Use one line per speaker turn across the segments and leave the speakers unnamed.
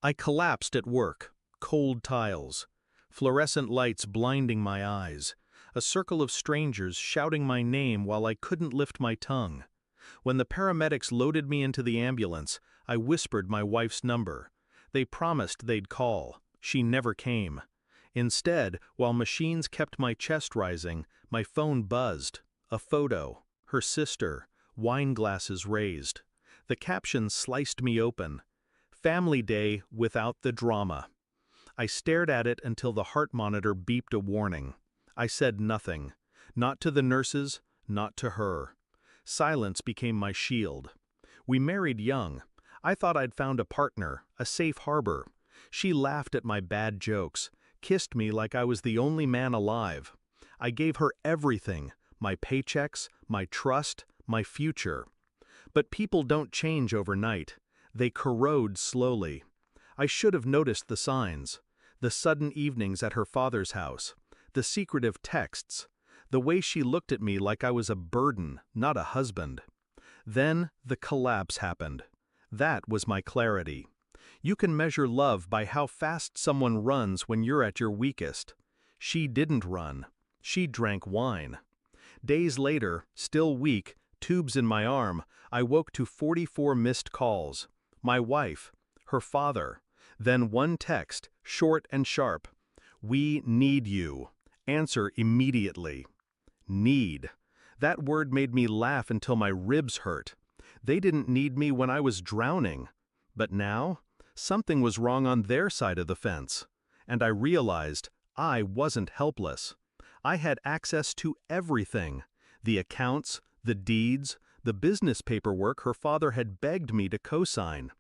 I collapsed at work, cold tiles, fluorescent lights blinding my eyes, a circle of strangers shouting my name while I couldn't lift my tongue. When the paramedics loaded me into the ambulance, I whispered my wife's number. They promised they'd call. She never came. Instead, while machines kept my chest rising, my phone buzzed. A photo, her sister, wine glasses raised. The caption sliced me open. Family Day without the drama. I stared at it until the heart monitor beeped a warning. I said nothing. Not to the nurses, not to her. Silence became my shield. We married young. I thought I'd found a partner, a safe harbor. She laughed at my bad jokes, kissed me like I was the only man alive. I gave her everything, my paychecks, my trust, my future. But people don't change overnight. They corrode slowly. I should have noticed the signs. The sudden evenings at her father's house. The secretive texts. The way she looked at me like I was a burden, not a husband. Then the collapse happened. That was my clarity. You can measure love by how fast someone runs when you're at your weakest. She didn't run. She drank wine. Days later, still weak, tubes in my arm, I woke to 44 missed calls. My wife, her father, then one text, short and sharp. We need you. Answer immediately. Need. That word made me laugh until my ribs hurt. They didn't need me when I was drowning. But now, something was wrong on their side of the fence. And I realized I wasn't helpless. I had access to everything. The accounts, the deeds, the business paperwork her father had begged me to co-sign.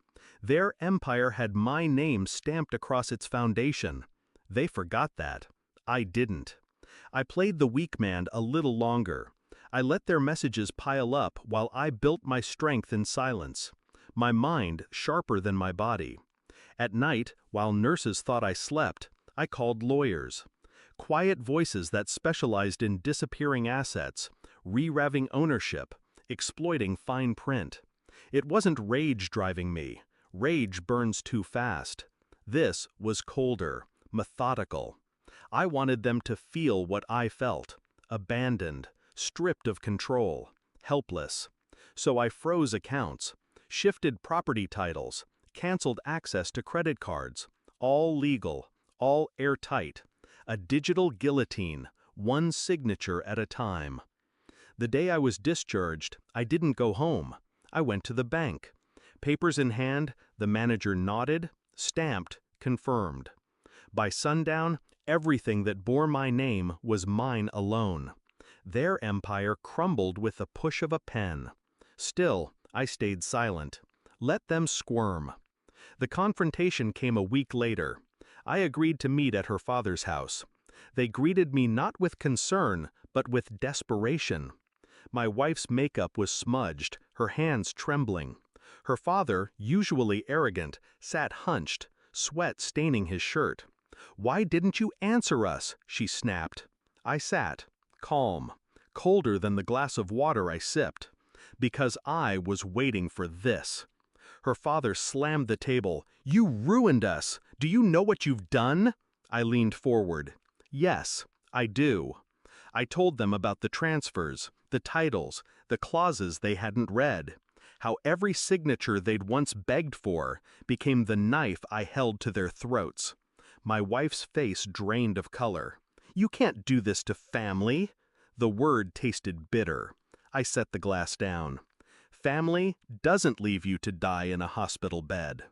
Their empire had my name stamped across its foundation. They forgot that. I didn't. I played the weak man a little longer. I let their messages pile up while I built my strength in silence. My mind sharper than my body. At night, while nurses thought I slept, I called lawyers. Quiet voices that specialized in disappearing assets, re-revving ownership, exploiting fine print. It wasn't rage driving me. Rage burns too fast. This was colder, methodical. I wanted them to feel what I felt, abandoned, stripped of control, helpless. So I froze accounts, shifted property titles, canceled access to credit cards, all legal, all airtight. A digital guillotine, one signature at a time. The day I was discharged, I didn't go home. I went to the bank. Papers in hand, the manager nodded, stamped, confirmed. By sundown, everything that bore my name was mine alone. Their empire crumbled with the push of a pen. Still, I stayed silent. Let them squirm. The confrontation came a week later. I agreed to meet at her father's house. They greeted me not with concern, but with desperation. My wife's makeup was smudged, her hands trembling. Her father, usually arrogant, sat hunched, sweat staining his shirt. "Why didn't you answer us?" she snapped. I sat, calm, colder than the glass of water I sipped. Because I was waiting for this. Her father slammed the table. "You ruined us! Do you know what you've done?" I leaned forward. "Yes, I do." I told them about the transfers, the titles, the clauses they hadn't read. How every signature they'd once begged for became the knife I held to their throats. My wife's face drained of color. "You can't do this to family." The word tasted bitter. I set the glass down. Family doesn't leave you to die in a hospital bed.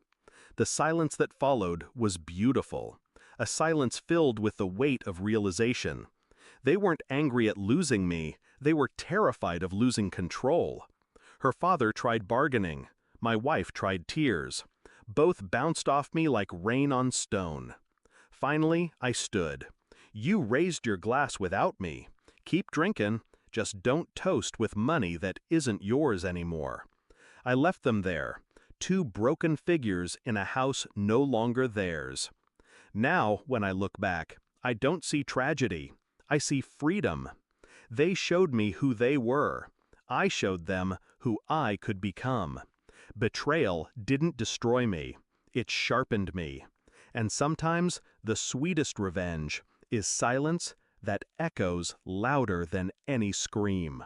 The silence that followed was beautiful. A silence filled with the weight of realization. They weren't angry at losing me, they were terrified of losing control. Her father tried bargaining. My wife tried tears. Both bounced off me like rain on stone. Finally, I stood. "You raised your glass without me. Keep drinking. Just don't toast with money that isn't yours anymore." I left them there, two broken figures in a house no longer theirs. Now, when I look back, I don't see tragedy. I see freedom. They showed me who they were. I showed them who I could become. Betrayal didn't destroy me. It sharpened me. And sometimes the sweetest revenge is silence that echoes louder than any scream.